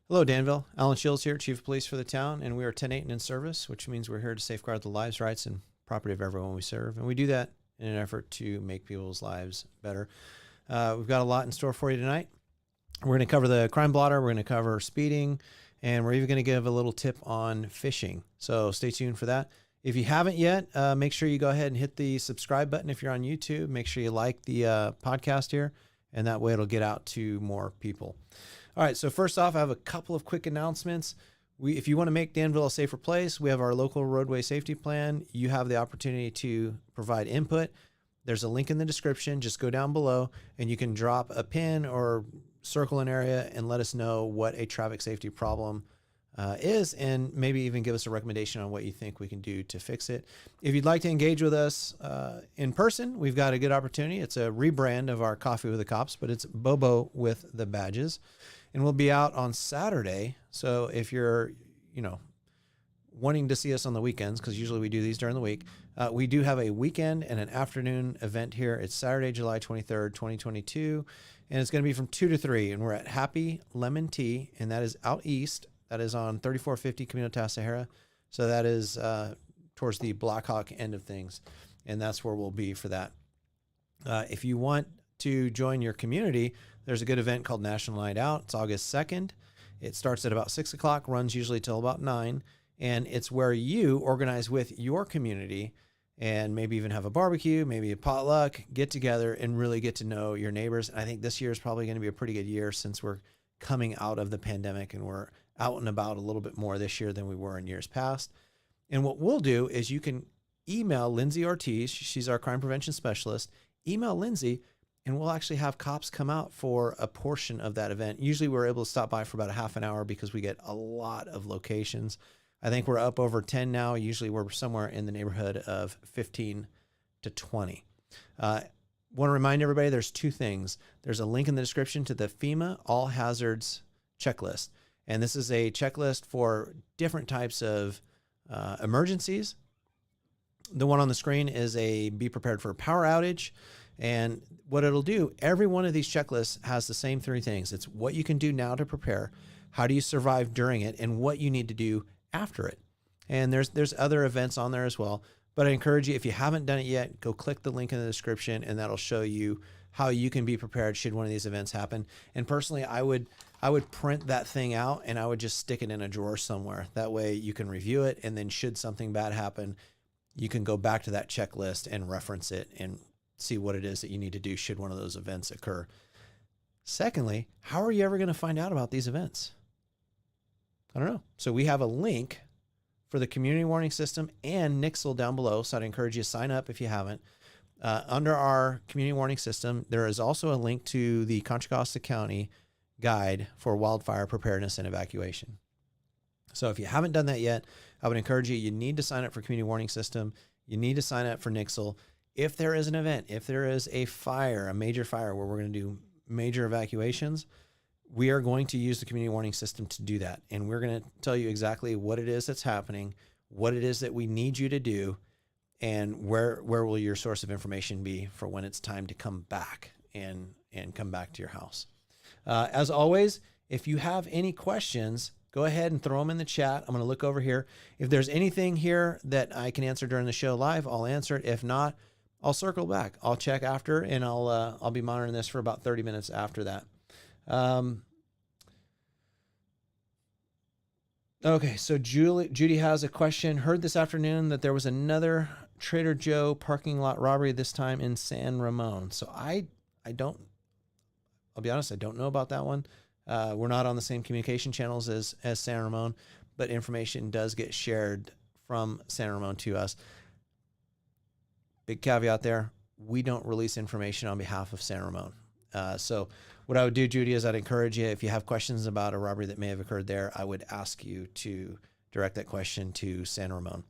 Hello, Danville. Alan Shields here, Chief of Police for the town, and we are 10-8 and in service, which means we're here to safeguard the lives, rights, and property of everyone we serve. And we do that in an effort to make people's lives better. We've got a lot in store for you tonight. We're going to cover the crime blotter, we're going to cover speeding, and we're even going to give a little tip on phishing. So stay tuned for that. If you haven't yet, make sure you go ahead and hit the subscribe button if you're on YouTube. Make sure you like the podcast here, and that way it'll get out to more people. All right, so first off, I have a couple of quick announcements. If you want to make Danville a safer place, we have our local roadway safety plan. You have the opportunity to provide input. There's a link in the description. Just go down below, and you can drop a pin or circle an area and let us know what a traffic safety problem is, and maybe even give us a recommendation on what you think we can do to fix it. If you'd like to engage with us in person, we've got a good opportunity. It's a rebrand of our Coffee with the Cops, but it's Bobo with the badges. And we'll be out on Saturday. So if you're, wanting to see us on the weekends, because usually we do these during the week, we do have a weekend and an afternoon event here. It's Saturday, July 23rd, 2022. And it's going to be from 2 to 3. And we're at Happy Lemon Tea, and that is out east. That is on 3450 Camino, Tassajara. So that is towards the Blackhawk end of things. And that's where we'll be for that. If you want to join your community, there's a good event called National Night Out. It's August 2nd. It starts at about 6 o'clock, runs usually till about 9. And it's where you organize with your community and maybe even have a barbecue, maybe a potluck, get together and really get to know your neighbors. And I think this year is probably going to be a pretty good year since we're coming out of the pandemic and we're out and about a little bit more this year than we were in years past. And what we'll do is you can email Lindsay Ortiz. She's our crime prevention specialist. Email Lindsay, and we'll actually have cops come out for a portion of that event. Usually we're able to stop by for about a half an hour because we get a lot of locations. I think we're up over 10 now. Usually we're somewhere in the neighborhood of 15 to 20. Want to remind everybody there's two things. There's a link in the description to the FEMA All Hazards checklist. And this is a checklist for different types of emergencies. The one on the screen is a be prepared for a power outage. And what it'll do, every one of these checklists has the same three things. It's what you can do now to prepare, how do you survive during it, and what you need to do after it. And there's other events on there as well. But I encourage you, if you haven't done it yet, go click the link in the description, and that'll show you how you can be prepared should one of these events happen. And personally, I would print that thing out, and I would just stick it in a drawer somewhere. That way you can review it, and then should something bad happen, you can go back to that checklist and reference it and see what it is that you need to do should one of those events occur. Secondly, how are you ever going to find out about these events? I don't know. So we have a link for the community warning system and Nixle down below. So I'd encourage you to sign up if you haven't. Under our community warning system, there is also a link to the Contra Costa County guide for wildfire preparedness and evacuation. So if you haven't done that yet, I would encourage you, you need to sign up for community warning system. You need to sign up for Nixle. If there is an event, if there is a fire, a major fire where we're going to do major evacuations, we are going to use the community warning system to do that. And we're going to tell you exactly what it is that's happening, what it is that we need you to do, and where will your source of information be for when it's time to come back and come back to your house. As always, if you have any questions, go ahead and throw them in the chat. I'm going to look over here. If there's anything here that I can answer during the show live, I'll answer it. If not, I'll circle back. I'll check after, and I'll be monitoring this for about 30 minutes after that. Okay, so Judy has a question. Heard this afternoon that there was another Trader Joe parking lot robbery, this time in San Ramon. So I'll be honest, I don't know about that one. We're not on the same communication channels as San Ramon, but information does get shared from San Ramon to us. Big caveat there, we don't release information on behalf of San Ramon. So what I would do, Judy, is I'd encourage you, if you have questions about a robbery that may have occurred there, I would ask you to direct that question to San Ramon.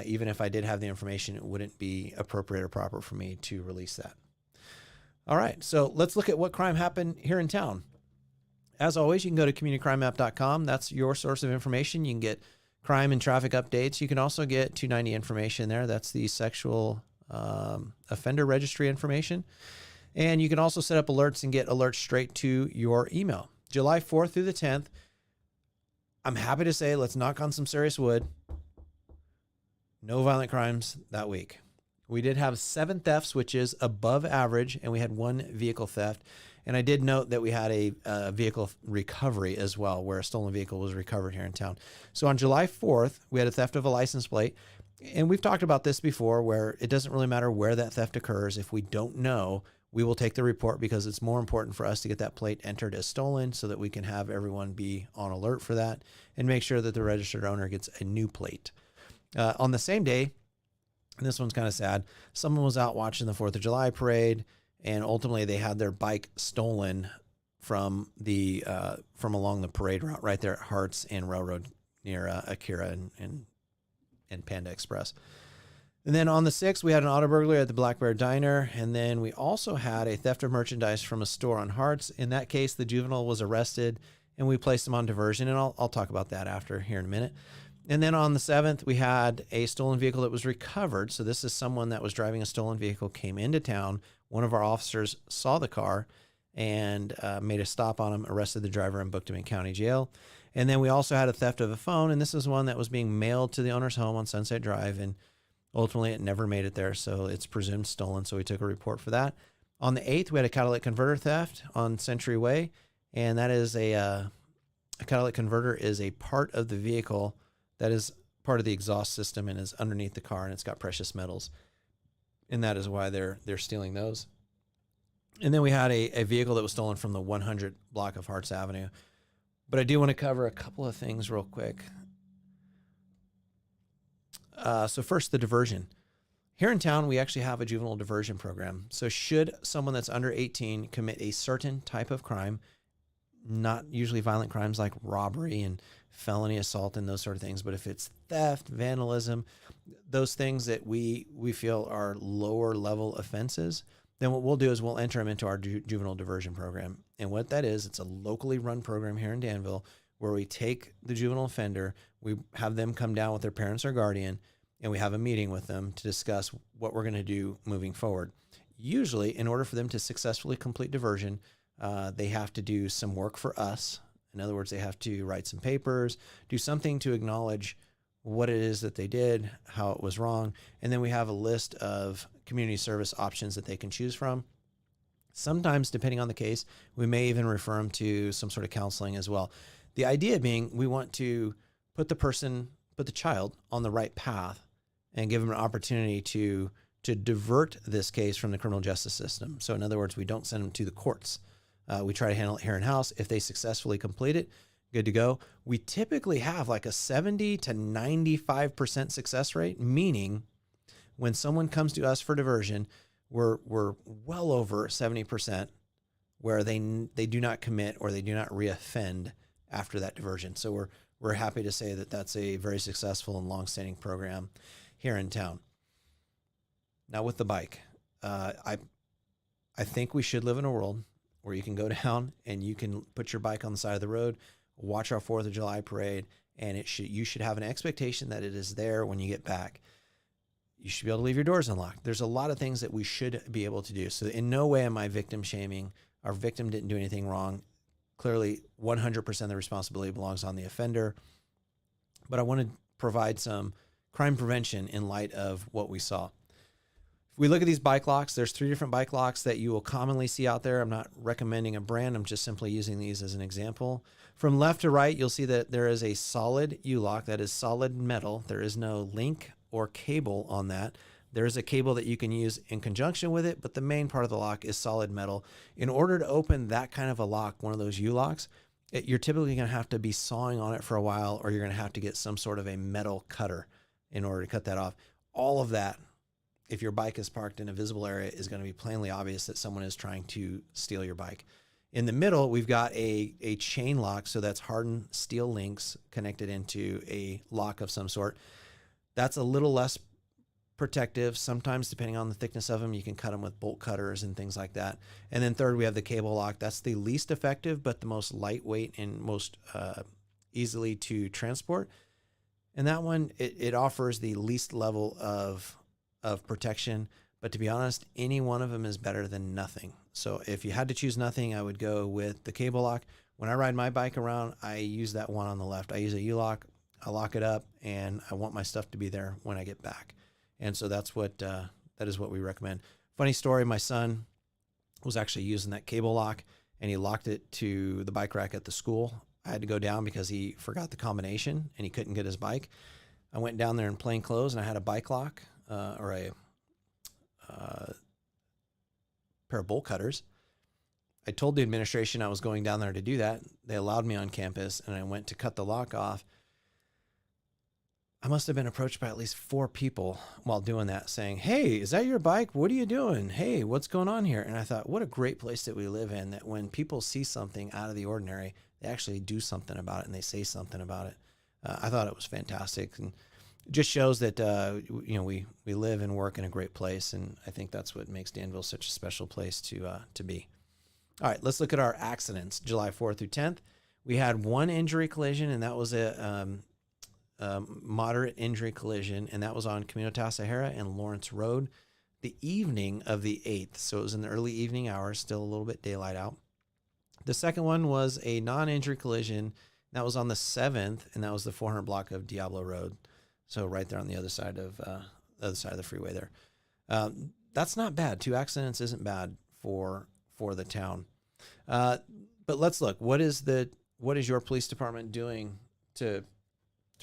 Even if I did have the information, it wouldn't be appropriate or proper for me to release that. All right, so let's look at what crime happened here in town. As always, you can go to communitycrimemap.com. That's your source of information. You can get crime and traffic updates. You can also get 290 information there. That's the sexual offender registry information. And you can also set up alerts and get alerts straight to your email. July 4th through the 10th, I'm happy to say, let's knock on some serious wood. No violent crimes that week. We did have 7 thefts, which is above average, and we had 1 vehicle theft. And I did note that we had a vehicle recovery as well, where a stolen vehicle was recovered here in town. So on July 4th, we had a theft of a license plate. And we've talked about this before, where it doesn't really matter where that theft occurs. If we don't know, we will take the report, because it's more important for us to get that plate entered as stolen so that we can have everyone be on alert for that and make sure that the registered owner gets a new plate. On the same day, and this one's kind of sad, someone was out watching the 4th of July parade, and ultimately they had their bike stolen from along the parade route right there at Harts and Railroad near Akira and Panda Express. And then on the 6th, we had an auto burglary at the Black Bear Diner. And then we also had a theft of merchandise from a store on Harts. In that case, the juvenile was arrested and we placed him on diversion. And I'll talk about that after here in a minute. And then on the 7th, we had a stolen vehicle that was recovered. So this is someone that was driving a stolen vehicle, came into town. One of our officers saw the car and made a stop on him, arrested the driver, and booked him in county jail. And then we also had a theft of a phone. And this is one that was being mailed to the owner's home on Sunset Drive. And ultimately, it never made it there, so it's presumed stolen, so we took a report for that. On the 8th, we had a catalytic converter theft on Century Way, and that is a catalytic converter is a part of the vehicle that is part of the exhaust system and is underneath the car, and it's got precious metals, and that is why they're stealing those. And then we had a vehicle that was stolen from the 100 block of Harts Avenue. But I do want to cover a couple of things real quick. So first, the diversion. Here in town, we actually have a juvenile diversion program. So should someone that's under 18 commit a certain type of crime, not usually violent crimes like robbery and felony assault and those sort of things, but if it's theft, vandalism, those things that we feel are lower level offenses, then what we'll do is we'll enter them into our juvenile diversion program. And what that is, it's a locally run program here in Danville where we take the juvenile offender, we have them come down with their parents or guardian, and we have a meeting with them to discuss what we're going to do moving forward. Usually, in order for them to successfully complete diversion, they have to do some work for us. In other words, they have to write some papers, do something to acknowledge what it is that they did, how it was wrong, and then we have a list of community service options that they can choose from. Sometimes, depending on the case, we may even refer them to some sort of counseling as well. The idea being we want to put the child on the right path and give them an opportunity to divert this case from the criminal justice system. So in other words, we don't send them to the courts. We try to handle it here in house. If they successfully complete it, good to go. We typically have like a 70 to 95% success rate, meaning when someone comes to us for diversion, we're well over 70% where they do not commit or they do not reoffend after that diversion. So we're happy to say that that's a very successful and long-standing program here in town. Now with the bike, I think we should live in a world where you can go down and you can put your bike on the side of the road, watch our 4th of July parade, and you should have an expectation that it is there when you get back. You should be able to leave your doors unlocked. There's a lot of things that we should be able to do. So in no way am I victim shaming. Our victim didn't do anything wrong. Clearly, 100% of the responsibility belongs on the offender. But I want to provide some crime prevention in light of what we saw. If we look at these bike locks, there's 3 different bike locks that you will commonly see out there. I'm not recommending a brand. I'm just simply using these as an example. From left to right, you'll see that there is a solid U-lock that is solid metal. There is no link or cable on that. There is a cable that you can use in conjunction with it, but the main part of the lock is solid metal. In order to open that kind of a lock, one of those U-locks, you're typically going to have to be sawing on it for a while, or you're going to have to get some sort of a metal cutter in order to cut that off. All of that, if your bike is parked in a visible area, is going to be plainly obvious that someone is trying to steal your bike. In the middle, we've got a chain lock, so that's hardened steel links connected into a lock of some sort. That's a little less protective. Sometimes, depending on the thickness of them, you can cut them with bolt cutters and things like that. And then third, we have the cable lock. That's the least effective, but the most lightweight and most easily to transport. And that one, it offers the least level of protection. But to be honest, any one of them is better than nothing. So if you had to choose nothing, I would go with the cable lock. When I ride my bike around, I use that one on the left. I use a U-lock. I lock it up, and I want my stuff to be there when I get back. And so that is what we recommend. Funny story, my son was actually using that cable lock, and he locked it to the bike rack at the school. I had to go down because he forgot the combination, and he couldn't get his bike. I went down there in plain clothes, and I had a bike lock or a pair of bolt cutters. I told the administration I was going down there to do that. They allowed me on campus, and I went to cut the lock off. I must have been approached by at least 4 people while doing that, saying, "Hey, is that your bike? What are you doing? Hey, what's going on here?" And I thought, what a great place that we live in, that when people see something out of the ordinary, they actually do something about it and they say something about it. I thought it was fantastic, and it just shows that we live and work in a great place, and I think that's what makes Danville such a special place to be. All right, let's look at our accidents. July 4th through 10th, we had 1 injury collision, and that was a moderate injury collision, and that was on Camino Tassajara and Lawrence Road, the evening of the 8th. So it was in the early evening hours, still a little bit daylight out. The second one was a non-injury collision. That was on the 7th, and that was the 400 block of Diablo Road. So right there on the other side of the freeway there. That's not bad. 2 accidents isn't bad for the town. But let's look. What is your police department doing to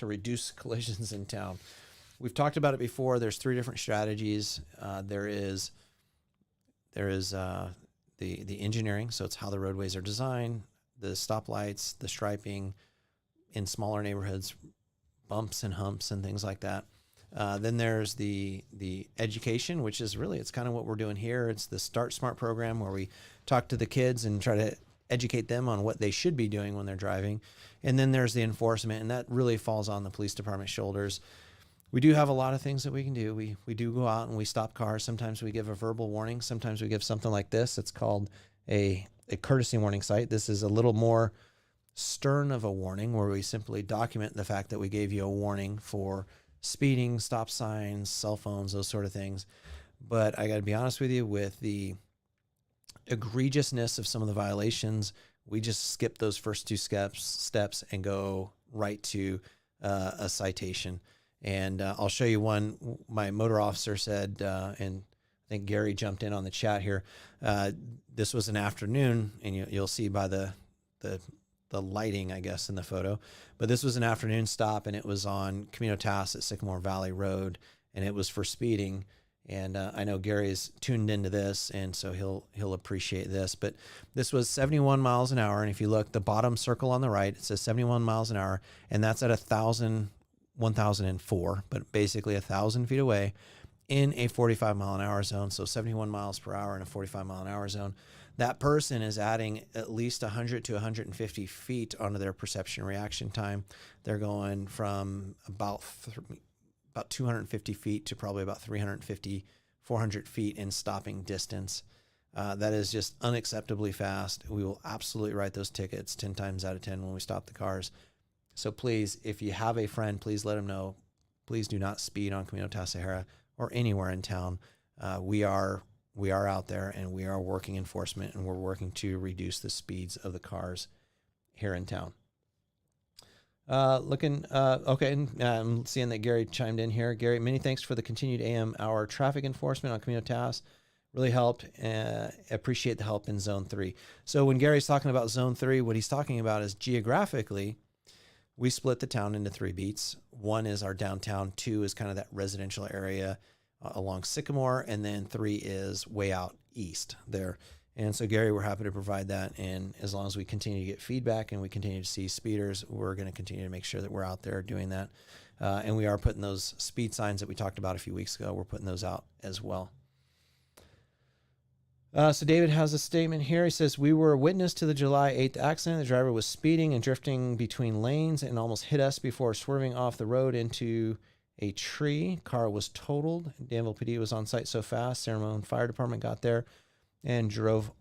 reduce collisions in town? We've talked about it before. There's 3 different strategies. There is the engineering, so it's how the roadways are designed, the stoplights, the striping in smaller neighborhoods, bumps and humps and things like that. Then there's the education, which is really, it's kind of what we're doing here. It's the Start Smart program, where we talk to the kids and try to educate them on what they should be doing when they're driving. And then there's the enforcement, and that really falls on the police department's shoulders. We do have a lot of things that we can do. We do go out and we stop cars. Sometimes we give a verbal warning. Sometimes we give something like this. It's called a courtesy warning site. This is a little more stern of a warning, where we simply document the fact that we gave you a warning for speeding, stop signs, cell phones, those sort of things. But I got to be honest with you, with the egregiousness of some of the violations, we just skip those first 2 steps and go right to a citation. And I'll show you one. My motor officer said, and I think Gary jumped in on the chat here. This was an afternoon, and you'll see by the lighting, I guess, in the photo. But this was an afternoon stop, and it was on Camino Tass at Sycamore Valley Road, and it was for speeding. And I know Gary's tuned into this, and so he'll appreciate this. But this was 71 miles an hour, and if you look, the bottom circle on the right, it says 71 miles an hour, and that's at 1,004, but basically 1,000 feet away in a 45 mile an hour zone. So 71 miles per hour in a 45 mile an hour zone. That person is adding at least 100 to 150 feet onto their perception reaction time. They're going from about 250 feet to probably about 350, 400 feet in stopping distance. That is just unacceptably fast. We will absolutely write those tickets 10 times out of 10 when we stop the cars. So please, if you have a friend, please let them know. Please do not speed on Camino Tassajara or anywhere in town. We are out there, and we are working enforcement, and we're working to reduce the speeds of the cars here in town. Okay, I'm seeing that Gary chimed in here. Gary, many thanks for the continued AM hour traffic enforcement on Camino Tass. Really helped. Appreciate the help in Zone 3. So when Gary's talking about Zone 3, what he's talking about is geographically, we split the town into 3 beats. 1 is our downtown, 2 is kind of that residential area along Sycamore, and then 3 is way out east there. And so, Gary, we're happy to provide that. And as long as we continue to get feedback and we continue to see speeders, we're going to continue to make sure that we're out there doing that. And we are putting those speed signs that we talked about a few weeks ago, we're putting those out as well. So David has a statement here. He says, we were a witness to the July 8th accident. The driver was speeding and drifting between lanes and almost hit us before swerving off the road into a tree. Car was totaled. Danville PD was on site so fast. Ceremony Fire Department got there and drove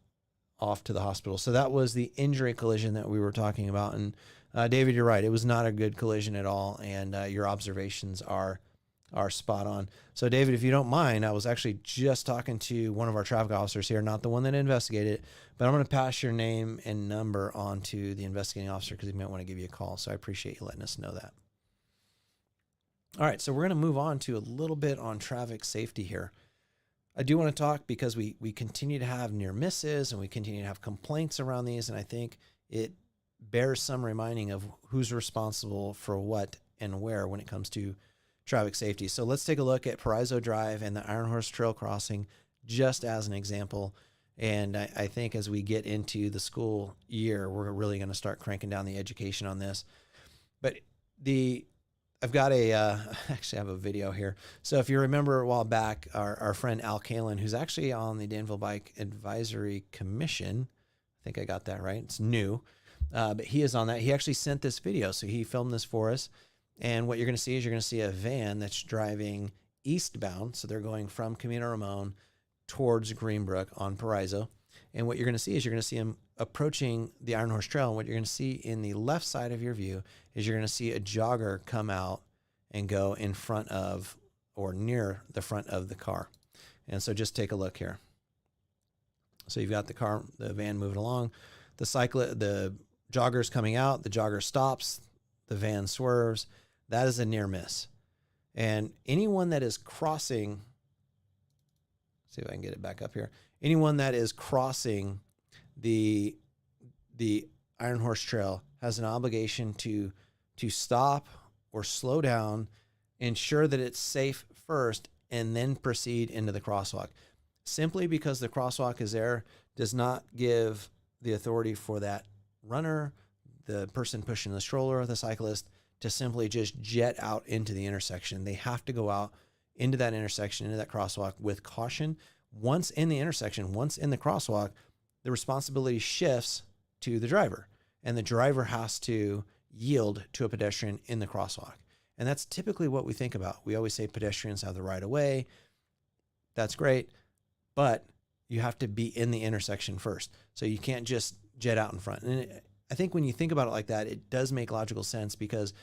off to the hospital. So that was the injury collision that we were talking about. And David, you're right. It was not a good collision at all. And your observations are are spot on. So David, if you don't mind, I was actually just talking to one of our traffic officers here, not the one that investigated it, but I'm going to pass your name and number on to the investigating officer because he might want to give you a call. So I appreciate you letting us know that. All right, so we're going to move on to a little bit on traffic safety here. I do want to talk because we continue to have near misses and we continue to have complaints around these, and I think it bears some reminding of who's responsible for what and where when it comes to traffic safety. So let's take a look at Paraiso Drive and the Iron Horse Trail crossing just as an example. And I think as we get into the school year, we're really going to start cranking down the education on this. But I've got actually I have a video here. So if you remember a while back, our friend Al Kalin, who's actually on the Danville Bike Advisory Commission, I think I got that right. It's new, but he is on that. He actually sent this video. So he filmed this for us. And what you're going to see is you're going to see a van that's driving eastbound. So they're going from Camino Ramon towards Greenbrook on Paraiso. And what you're going to see is you're going to see him approaching the Iron Horse Trail. And what you're going to see in the left side of your view is you're going to see a jogger come out and go in front of or near the front of the car. And so just take a look here. So you've got the van moving along. The jogger's coming out. The jogger stops. The van swerves. That is a near miss. And anyone that is crossing, see if I can get it back up here. Anyone that is crossing the Iron Horse Trail has an obligation to stop or slow down, ensure that it's safe first, and then proceed into the crosswalk. Simply because the crosswalk is there does not give the authority for that runner, the person pushing the stroller, or the cyclist to simply just jet out into the intersection. They have to go out into that intersection, into that crosswalk with caution. Once in the intersection, once in the crosswalk, the responsibility shifts to the driver, and the driver has to yield to a pedestrian in the crosswalk. And that's typically what we think about. We always say pedestrians have the right of way. That's great, but you have to be in the intersection first. So you can't just jet out in front. And I think when you think about it like that, it does make logical sense, because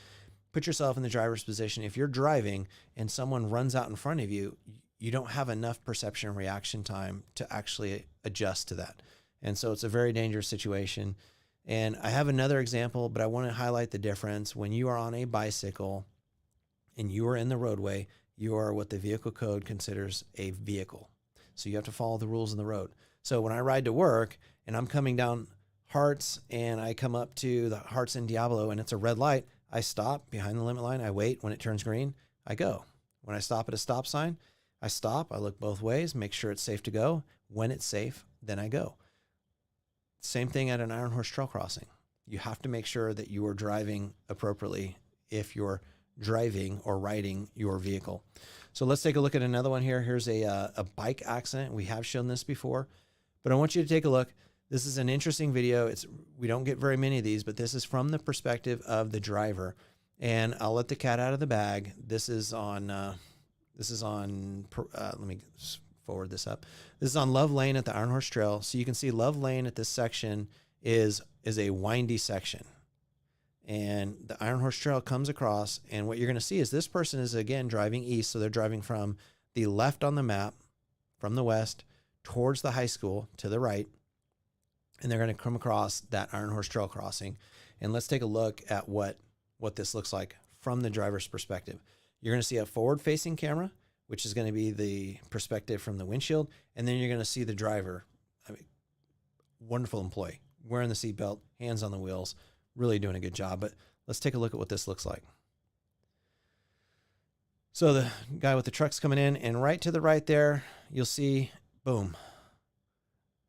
put yourself in the driver's position. If you're driving and someone runs out in front of you, you don't have enough perception and reaction time to actually adjust to that. And so it's a very dangerous situation. And I have another example, but I want to highlight the difference. When you are on a bicycle and you are in the roadway, you are what the vehicle code considers a vehicle. So you have to follow the rules in the road. So when I ride to work and I'm coming down Hearts and I come up to the Hearts in Diablo and it's a red light, I stop behind the limit line. I wait. When it turns green, I go. When I stop at a stop sign, I stop. I look both ways, make sure it's safe to go. When it's safe, then I go. Same thing at an Iron Horse Trail crossing. You have to make sure that you are driving appropriately if you're driving or riding your vehicle. So let's take a look at another one here. Here's a bike accident. We have shown this before, but I want you to take a look. This is an interesting video. We don't get very many of these, but this is from the perspective of the driver. And I'll let the cat out of the bag. This is on, let me forward this up. This is on Love Lane at the Iron Horse Trail. So you can see Love Lane at this section is a windy section. And the Iron Horse Trail comes across, and what you're going to see is this person is, again, driving east. So they're driving from the left on the map, from the west, towards the high school to the right. And they're going to come across that Iron Horse Trail crossing. And let's take a look at what this looks like from the driver's perspective. You're going to see a forward-facing camera, which is going to be the perspective from the windshield. And then you're going to see the driver, wonderful employee, wearing the seatbelt, hands on the wheels, really doing a good job. But let's take a look at what this looks like. So the guy with the truck's coming in, and right to the right there, you'll see, boom.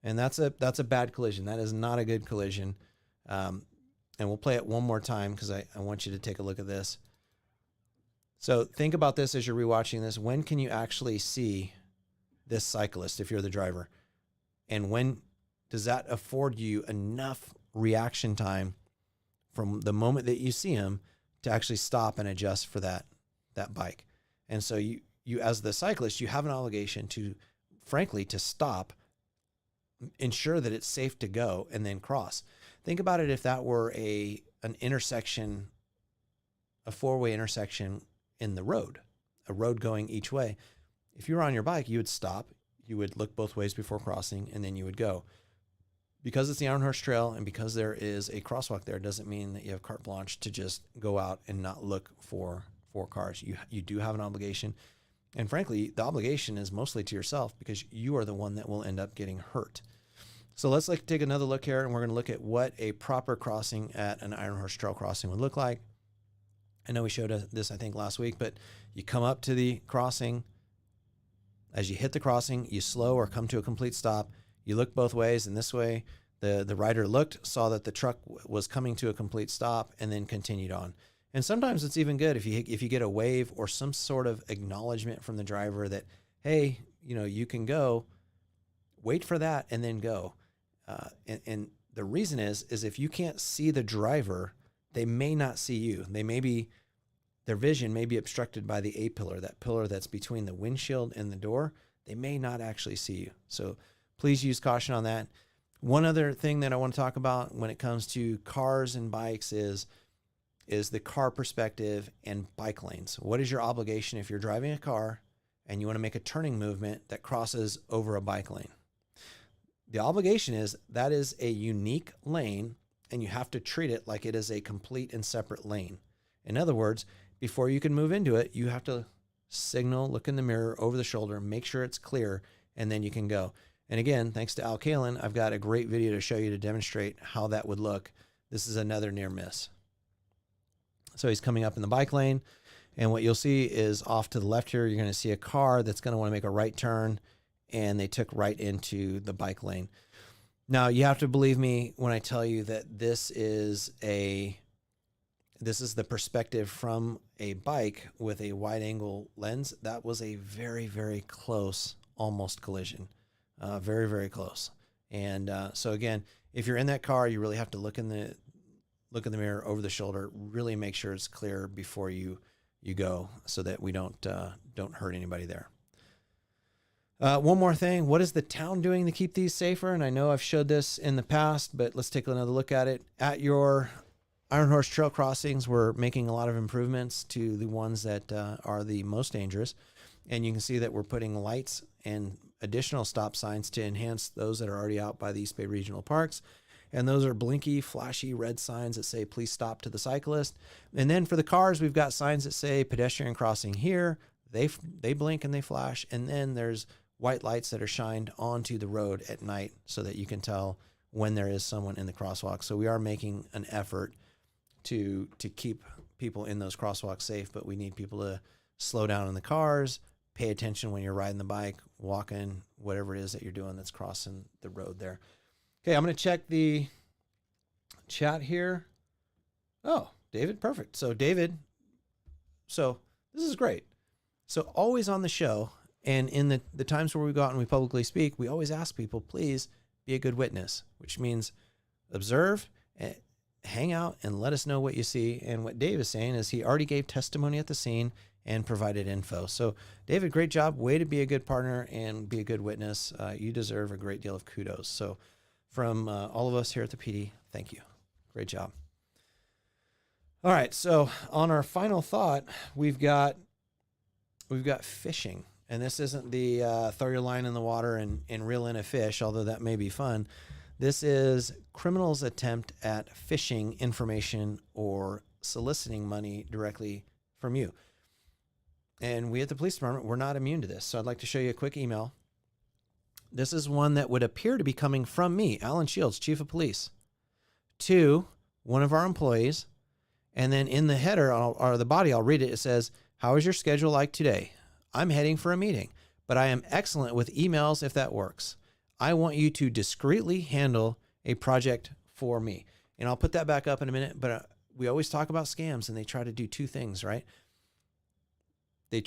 And that's a bad collision. That is not a good collision. And we'll play it one more time because I want you to take a look at this. So think about this as you're rewatching this. When can you actually see this cyclist if you're the driver? And when does that afford you enough reaction time from the moment that you see him to actually stop and adjust for that bike? And so you as the cyclist, you have an obligation to, frankly, to stop, ensure that it's safe to go, and then cross. Think about it if that were an intersection, a four-way intersection in the road. a road going each way. If you were on your bike, you would stop, you would look both ways before crossing, and then you would go. Because it's the Iron Horse Trail and because there is a crosswalk there, doesn't mean that you have carte blanche to just go out and not look for cars. You do have an obligation. And frankly, the obligation is mostly to yourself because you are the one that will end up getting hurt. So let's take another look here, and we're going to look at what a proper crossing at an Iron Horse Trail crossing would look like. I know we showed this, I think, last week, but you come up to the crossing. As you hit the crossing, you slow or come to a complete stop. You look both ways, and this way the rider looked, saw that the truck was coming to a complete stop, and then continued on. And sometimes it's even good if you get a wave or some sort of acknowledgement from the driver that, hey, you can go, wait for that and then go. And the reason is if you can't see the driver, they may not see you. Their vision may be obstructed by the A-pillar, that pillar that's between the windshield and the door. They may not actually see you. So please use caution on that. One other thing that I want to talk about when it comes to cars and bikes is the car perspective and bike lanes. What is your obligation if you're driving a car and you want to make a turning movement that crosses over a bike lane? The obligation is that is a unique lane, and you have to treat it like it is a complete and separate lane. In other words, before you can move into it, you have to signal, look in the mirror, over the shoulder, make sure it's clear, and then you can go. And again, thanks to Al Kalin, I've got a great video to show you to demonstrate how that would look. This is another near miss. So he's coming up in the bike lane, and what you'll see is off to the left here, you're going to see a car that's going to want to make a right turn, and they took right into the bike lane. Now, you have to believe me when I tell you that this is the perspective from a bike with a wide angle lens. That was a very, very close, almost collision. Very, very close. And so again, if you're in that car, you really have to look in the mirror, over the shoulder, really make sure it's clear before you go, so that we don't hurt anybody there. One more thing, what is the town doing to keep these safer? And I know I've showed this in the past, but let's take another look at it. At your Iron Horse Trail crossings, we're making a lot of improvements to the ones that are the most dangerous. And you can see that we're putting lights and additional stop signs to enhance those that are already out by the East Bay Regional Parks. And those are blinky, flashy red signs that say, please stop to the cyclist. And then for the cars, we've got signs that say pedestrian crossing here. They blink and they flash. And then there's white lights that are shined onto the road at night so that you can tell when there is someone in the crosswalk. So we are making an effort to keep people in those crosswalks safe, but we need people to slow down in the cars, pay attention when you're riding the bike, walking, whatever it is that you're doing that's crossing the road there. Okay, I'm going to check the chat here. Oh, David, perfect. So David, this is great. So always on the show, and in the times where we go out and we publicly speak, we always ask people, please be a good witness, which means observe, hang out, and let us know what you see. And what Dave is saying is he already gave testimony at the scene and provided info. So David, great job. Way to be a good partner and be a good witness. You deserve a great deal of kudos. So from all of us here at the PD, thank you. Great job. All right. So on our final thought, we've got fishing. And this isn't the throw your line in the water and reel in a fish, although that may be fun. This is criminals' attempt at phishing information or soliciting money directly from you. And we at the police department, we're not immune to this. So I'd like to show you a quick email. This is one that would appear to be coming from me, Alan Shields, Chief of Police, to one of our employees. And then in the header or the body, I'll read it. It says, how is your schedule like today? I'm heading for a meeting, but I am excellent with emails if that works. I want you to discreetly handle a project for me. And I'll put that back up in a minute, but we always talk about scams and they try to do two things, right? They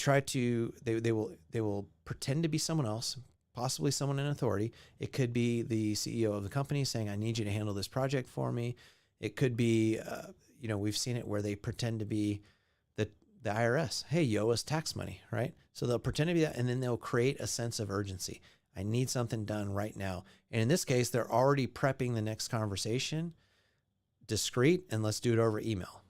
will pretend to be someone else, possibly someone in authority. It could be the CEO of the company saying, I need you to handle this project for me. It could be, we've seen it where they pretend to be the IRS. Hey, you owe us tax money, right? So they'll pretend to be that, and then they'll create a sense of urgency. I need something done right now. And in this case, they're already prepping the next conversation, discreet, and let's do it over email,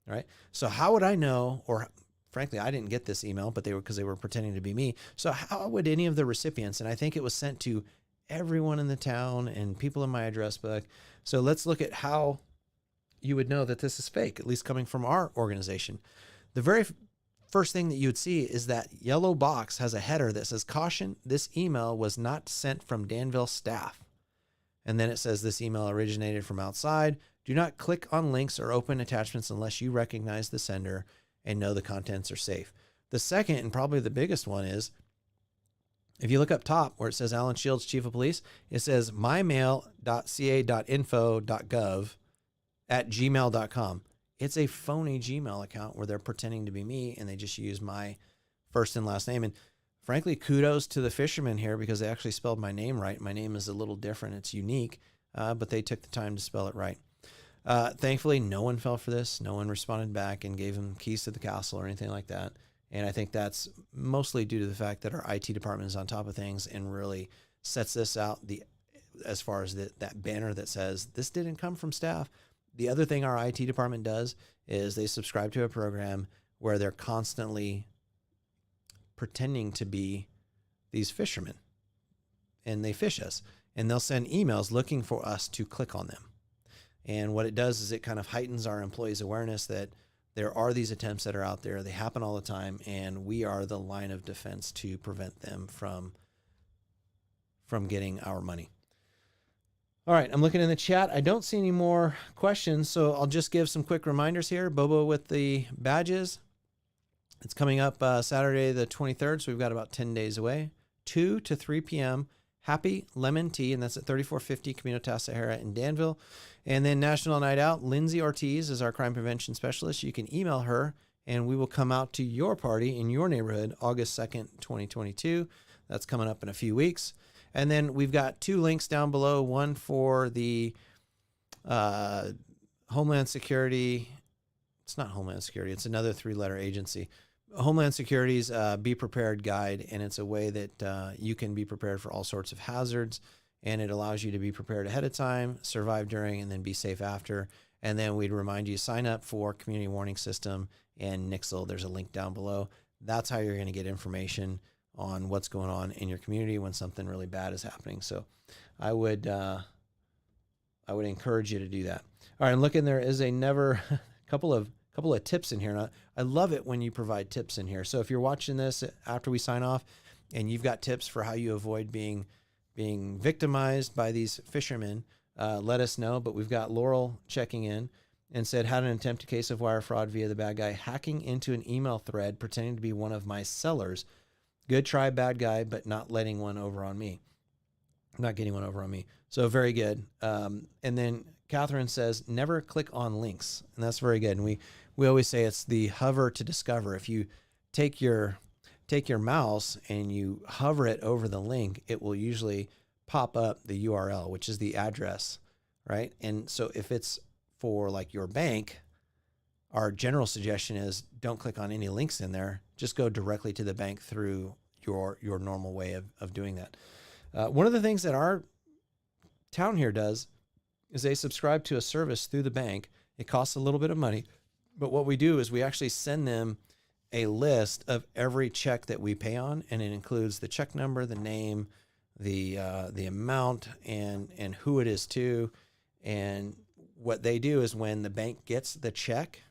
right? So how would I know, or frankly, I didn't get this email, but because they were pretending to be me. So how would any of the recipients, and I think it was sent to everyone in the town and people in my address book. So let's look at how you would know that this is fake, at least coming from our organization. The very first thing that you would see is that yellow box has a header that says, "Caution, this email was not sent from Danville staff." And then it says this email originated from outside. Do not click on links or open attachments unless you recognize the sender and know the contents are safe. The second, and probably the biggest one, is if you look up top where it says Alan Shields, Chief of Police, it says mymail.ca.info.gov@gmail.com. It's a phony Gmail account where they're pretending to be me and they just use my first and last name. And frankly, kudos to the fishermen here because they actually spelled my name right. My name is a little different. It's unique, but they took the time to spell it right. Thankfully, no one fell for this. No one responded back and gave them keys to the castle or anything like that. And I think that's mostly due to the fact that our IT department is on top of things and really sets this out as far as that banner that says this didn't come from staff. The other thing our IT department does is they subscribe to a program where they're constantly pretending to be these fishermen and they fish us and they'll send emails looking for us to click on them. And what it does is it kind of heightens our employees' awareness that there are these attempts that are out there. They happen all the time, and we are the line of defense to prevent them from getting our money. All right, I'm looking in the chat. I don't see any more questions, so I'll just give some quick reminders here. Bobo with the badges. It's coming up Saturday the 23rd, so we've got about 10 days away. 2 to 3 p.m. Happy Lemon Tea, and that's at 3450 Camino Tassajara in Danville. And then National Night Out, Lindsay Ortiz is our crime prevention specialist. You can email her, and we will come out to your party in your neighborhood August 2nd, 2022. That's coming up in a few weeks. And then we've got 2 links down below, one for the Homeland Security. It's not Homeland Security. It's another 3-letter agency. Homeland Security's Be Prepared Guide, and it's a way that you can be prepared for all sorts of hazards, and it allows you to be prepared ahead of time, survive during, and then be safe after. And then we'd remind you, sign up for Community Warning System and Nixle. There's a link down below. That's how you're going to get information on what's going on in your community when something really bad is happening. So I would encourage you to do that. All right, and look, there is a couple of tips in here. And I love it when you provide tips in here. So if you're watching this after we sign off and you've got tips for how you avoid being victimized by these fishermen, let us know. But we've got Laurel checking in and said, had an attempt a case of wire fraud via the bad guy hacking into an email thread pretending to be one of my sellers. Good try, bad guy, but not getting one over on me. So very good. And then Catherine says, never click on links. And that's very good. And we always say it's the hover to discover. If you take your mouse and you hover it over the link, it will usually pop up the URL, which is the address, right? And so if it's for like your bank, our general suggestion is don't click on any links in there. Just go directly to the bank through your normal way of doing that. One of the things that our town here does is they subscribe to a service through the bank. It costs a little bit of money, but what we do is we actually send them a list of every check that we pay on, and it includes the check number, the name, the amount, and who it is to. And what they do is when the bank gets the check,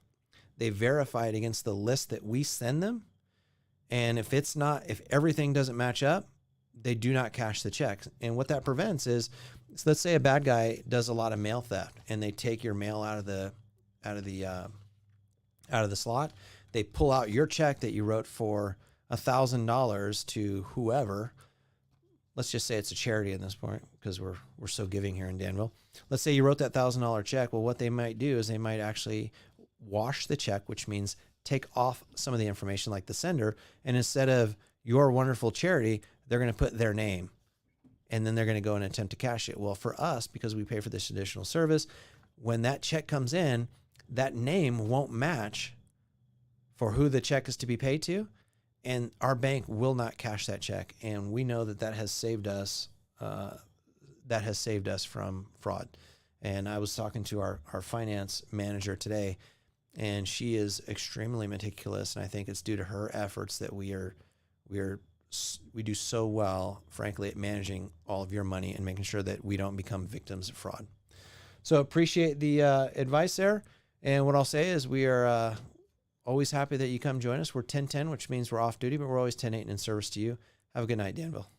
they verify it against the list that we send them. And if everything doesn't match up, they do not cash the checks. And what that prevents is, so let's say a bad guy does a lot of mail theft and they take your mail out of the slot. They pull out your check that you wrote for $1,000 to whoever. Let's just say it's a charity at this point because we're so giving here in Danville. Let's say you wrote that $1,000 check. Well, what they might do is they might actually wash the check, which means take off some of the information like the sender. And instead of your wonderful charity, they're going to put their name, and then they're going to go and attempt to cash it. Well, for us, because we pay for this additional service, when that check comes in, that name won't match for who the check is to be paid to, and our bank will not cash that check. And we know that has saved us. That has saved us from fraud. And I was talking to our finance manager today, and she is extremely meticulous. And I think it's due to her efforts that we do so well, frankly, at managing all of your money and making sure that we don't become victims of fraud. So appreciate the advice there. And what I'll say is we are always happy that you come join us. We're 10-10, which means we're off duty, but we're always 10-8 in service to you. Have a good night, Danville.